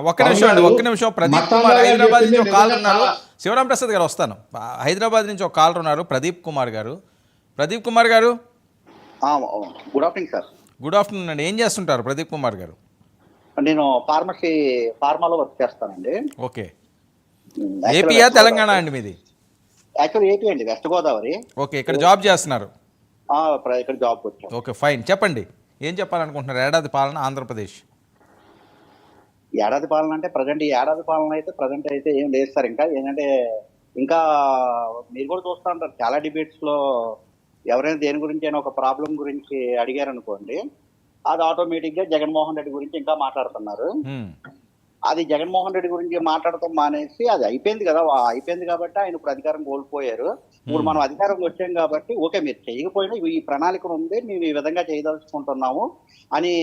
ఒక్క పవన్ నిమిషం అండి, గారు ఒక్క నిమిషం. ప్రదీప్ కుమార్ మతాంధాలు అని హైదరాబాద్ చెప్పింది నుంచి ఒక కాలర్ నిజంగా ఉన్నారు. చాలా శివరాం ప్రసాద్ గారు వస్తాను. హైదరాబాద్ నుంచి ఒక కాలర్ ఉన్నారు, ప్రదీప్ కుమార్ గారు. ప్రదీప్ కుమార్ గారు, good afternoon sir. Good afternoon అండి. ఏం చేస్తుంటారు ప్రదీప్ కుమార్ గారు? నేను ఫార్మాలో వర్క్ చేస్తానండి. ఓకే. ఏపీయా తెలంగాణ అండి మీది? యాక్చువల్ ఏపీ అండి, వెస్ట్ గోదావరి. ఓకే, ఇక్కడ జాబ్ చేస్తున్నారు. ఇక్కడ జాబ్ వచ్చాం. Okay, fine. చెప్పండి, ఏం చెప్పాలనుకుంటున్నారు? ఏడాది పాలన ఆంధ్రప్రదేశ్. ఏడాది పాలన అంటే ప్రజెంట్, ఈ ఏడాది పాలన అయితే ప్రజెంట్ అయితే ఏం లేదు సార్. ఇంకా ఏంటంటే, ఇంకా మీరు కూడా చూస్తూ ఉంటారు చాలా డిబేట్స్ లో, ఎవరైనా దేని గురించి అయినా ఒక ప్రాబ్లం గురించి అడిగారు అనుకోండి, అది ఆటోమేటిక్ గా జగన్మోహన్ రెడ్డి గురించి ఇంకా మాట్లాడుతున్నారు. అది జగన్మోహన్ రెడ్డి గురించి మాట్లాడటం మానేసి, అది అయిపోయింది కదా, అయిపోయింది కాబట్టి ఆయన ఇప్పుడు అధికారం కోల్పోయారు. ఇప్పుడు మనం అధికారం వచ్చాం కాబట్టి, ఓకే మీరు చేయకపోయినా ఈ ప్రణాళిక ఉంది, మేము ఈ విధంగా చేయదలుచుకుంటున్నాము అని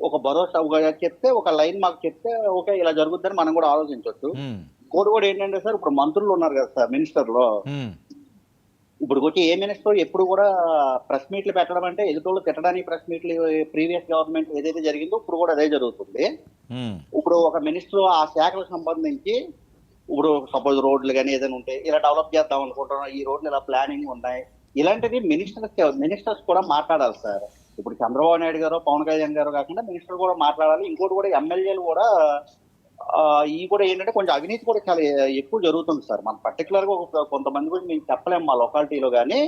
ఒక భరోసా చెప్తే, ఒక లైన్ మాకు చెప్తే, ఓకే ఇలా జరుగుద్దని మనం కూడా ఆలోచించవచ్చు. ఇంకోటి కూడా ఏంటంటే సార్, ఇప్పుడు మంత్రులు ఉన్నారు కదా సార్, మినిస్టర్లో, ఇప్పుడు వచ్చి ఏ మినిస్టర్ ఎప్పుడు కూడా ప్రెస్ మీట్లు పెట్టడం అంటే ఎదుటోళ్ళు తిట్టడానికి ప్రెస్ మీట్లు, ప్రీవియస్ గవర్నమెంట్ ఏదైతే జరిగిందో ఇప్పుడు కూడా అదే జరుగుతుంది. ఇప్పుడు ఒక మినిస్టర్ ఆ శాఖలకు సంబంధించి, ఇప్పుడు సపోజ్ రోడ్లు కానీ ఏదైనా ఉంటే ఇలా డెవలప్ చేద్దాం అనుకుంటున్నాం, ఈ రోడ్లు ఇలా ప్లానింగ్ ఉన్నాయి, ఇలాంటివి మినిస్టర్స్ కూడా మాట్లాడాలి సార్. ఇప్పుడు చంద్రబాబు నాయుడు గారు, పవన్ కళ్యాణ్ గారు కాకుండా మినిస్టర్ కూడా మాట్లాడాలి. ఇంకోటి కూడా ఎమ్మెల్యేలు కూడా ఈ కూడా ఏంటంటే కొంచెం అవినీతి కూడా చాలా ఎక్కువ జరుగుతుంది సార్. మనం పర్టికులర్ గా కొంతమంది గురించి మేము చెప్పలేము మా లొకాలిటీలో. కానీ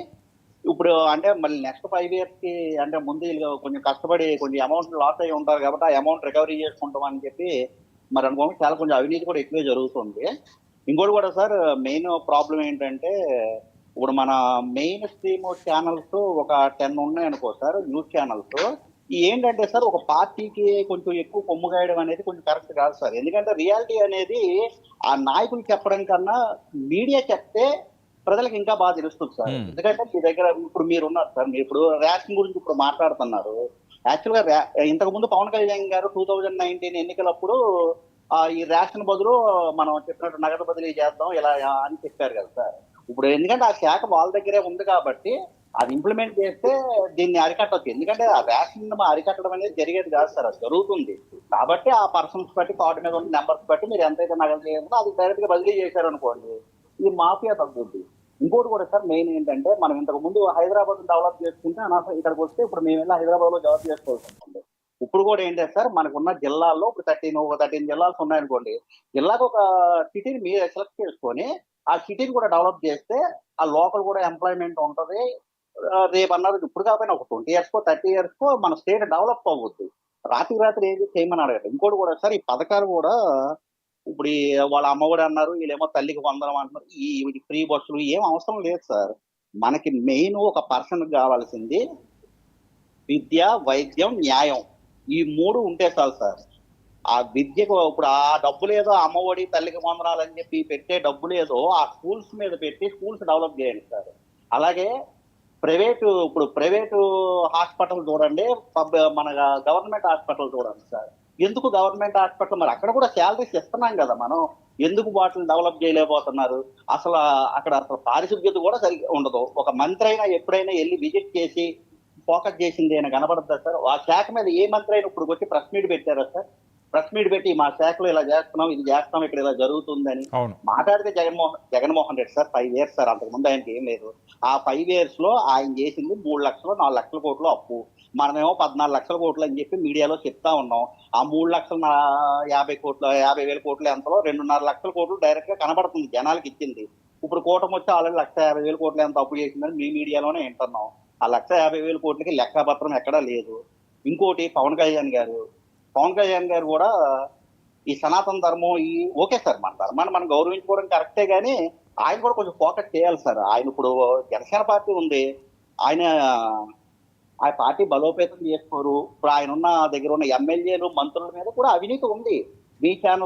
ఇప్పుడు అంటే మళ్ళీ నెక్స్ట్ 5 years కి అంటే ముందు వీళ్ళు కొంచెం కష్టపడి కొంచెం అమౌంట్ లాస్ అయ్యి ఉంటారు కాబట్టి ఆ అమౌంట్ రికవరీ చేసుకుంటాం అని చెప్పి మరి అనుకోండి, చాలా కొంచెం అవినీతి కూడా ఎక్కువే జరుగుతుంది. ఇంకోటి కూడా సార్, మెయిన్ ప్రాబ్లం ఏంటంటే, ఇప్పుడు మన మెయిన్ స్ట్రీమ్ ఛానల్స్ ఒక 10 ఉన్నాయి అనుకో సార్, న్యూస్ ఛానల్స్. ఏంటంటే సార్, ఒక పార్టీకి కొంచెం ఎక్కువ కొమ్ము గాయడం అనేది కొంచెం కరెక్ట్ కాదు సార్. ఎందుకంటే రియాలిటీ అనేది ఆ నాయకులు చెప్పడం కన్నా మీడియా చెప్తే ప్రజలకు ఇంకా బాగా తెలుస్తుంది సార్. ఎందుకంటే మీ దగ్గర ఇప్పుడు మీరు ఉన్నారు సార్, మీరు ఇప్పుడు రేషన్ గురించి ఇప్పుడు మాట్లాడుతున్నారు. యాక్చువల్ గా ఇంతకు ముందు పవన్ కళ్యాణ్ గారు 2019 ఎన్నికలప్పుడు ఈ రేషన్ బదులు మనం చెప్పినట్టు నగదు బదిలీ చేద్దాం ఇలా అని చెప్పారు కదా సార్. ఇప్పుడు ఎందుకంటే ఆ శాఖ వాళ్ళ దగ్గరే ఉంది కాబట్టి అది ఇంప్లిమెంట్ చేస్తే దీన్ని అరికట్టవచ్చు. ఎందుకంటే ఆ రేషన్ అరికట్టడం అనేది జరిగేది కాదు సార్, అది జరుగుతుంది. కాబట్టి ఆ పర్సన్స్ బట్టి, కార్డు మీద ఉన్న నెంబర్స్ బట్టి మీరు ఎంతైతే నగదు చేయాలో అది డైరెక్ట్ గా బదిలీ చేశారు అనుకోండి, ఈ మాఫియా తగ్గుద్ది. ఇంకోటి కూడా సార్, మెయిన్ ఏంటంటే, మనం ఇంతకు ముందు హైదరాబాద్ డెవలప్ చేసుకుంటే అనవసరం ఇక్కడికి వస్తే ఇప్పుడు మేము వెళ్ళి హైదరాబాద్ లో జాబ్ చేసుకోవాల్సి ఉంటుంది. ఇప్పుడు కూడా ఏంటంటే సార్, మనకున్న జిల్లాల్లో ఇప్పుడు 13 జిల్లాలు ఉన్నాయనుకోండి, జిల్లాకు ఒక సిటీని మీరు సెలెక్ట్ చేసుకొని ఆ సిటీని కూడా డెవలప్ చేస్తే ఆ లోకల్ కూడా ఎంప్లాయ్మెంట్ ఉంటుంది. రేపు అన్నారు ఇప్పుడు కాకపోయినా ఒక 20 years కో 30 years కో మన స్టేట్ డెవలప్ అవుద్ది. రాత్రి ఏది చేయమని అడగదు. ఇంకోటి కూడా సార్, ఈ పథకాలు కూడా ఇప్పుడు వాళ్ళ అమ్మఒడి అన్నారు, వీళ్ళేమో తల్లికి 100 అంటున్నారు. ఈ ఫ్రీ బస్సులు ఏం అవసరం లేదు సార్. మనకి మెయిన్ ఒక పర్సన్ కావాల్సింది విద్య, వైద్యం, న్యాయం. ఈ 3 ఉంటే చాలు సార్. ఆ విద్యకు ఇప్పుడు ఆ డబ్బులు ఏదో అమ్మఒడి, తల్లికి 100 అని చెప్పి పెట్టే డబ్బులు ఏదో ఆ స్కూల్స్ మీద పెట్టి స్కూల్స్ డెవలప్ చేయండి సార్. అలాగే ఇప్పుడు ప్రైవేటు హాస్పిటల్ చూడండి, మన గవర్నమెంట్ హాస్పిటల్ చూడండి సార్. ఎందుకు గవర్నమెంట్ హాస్పిటల్, మరి అక్కడ కూడా శాలరీస్ ఇస్తున్నాం కదా మనం, ఎందుకు వాటిని డెవలప్ చేయలేకపోతున్నారు? అసలు అక్కడ పారిశుద్ధ్యత కూడా సరిగ్గా ఉండదు. ఒక మంత్రి అయినా ఎప్పుడైనా వెళ్ళి విజిట్ చేసి ఫోకస్ చేసింది అయినా కనబడతా సార్? ఆ శాఖ మీద ఏ మంత్రి అయినా ఇప్పుడు వచ్చి ప్రెస్ మీట్ పెట్టారా సార్? ప్రెస్ మీట్ పెట్టి మా శాఖలో ఇలా చేస్తున్నాం, ఇది చేస్తున్నాం, ఇక్కడ ఇలా జరుగుతుందని మాట్లాడితే Jaganmohan Reddy sir 5 years sir, అంతకుముందు ఆయనకి ఏం లేదు. ఆ 5 years లో ఆయన చేసింది 3 లక్షలు 4 లక్షల కోట్లు అప్పు, మనమేమో 14 లక్షల కోట్లు అని చెప్పి మీడియాలో చెప్తా ఉన్నాం. ఆ 3,50,000 కోట్లు ఎంతలో 2.5 లక్షల కోట్లు డైరెక్ట్ గా కనబడుతుంది జనాలకి ఇచ్చింది. ఇప్పుడు కూటమి వచ్చి ఆల్రెడీ 1,50,000 కోట్లు ఎంత అప్పు చేసిందని మీ మీడియాలోనే వింటున్నాం. ఆ 1,50,000 కోట్లకి లెక్కపత్రం ఎక్కడా లేదు. ఇంకోటి పవన్ కళ్యాణ్ గారు కూడా ఈ సనాతన ధర్మం ఓకే సార్, మన ధర్మాన్ని మనం గౌరవించుకోవడం కరెక్టే, కానీ ఆయన కూడా కొంచెం ఫోకస్ చేయాలి సార్. ఆయన ఇప్పుడు జనసేన పార్టీ ఉంది, ఆయన ఆ పార్టీ బలోపేతం చేసుకోరు. ఇప్పుడు ఆయన దగ్గర ఉన్న ఎమ్మెల్యేలు, మంత్రుల మీద కూడా అవినీతి ఉంది. మీ ఛానల్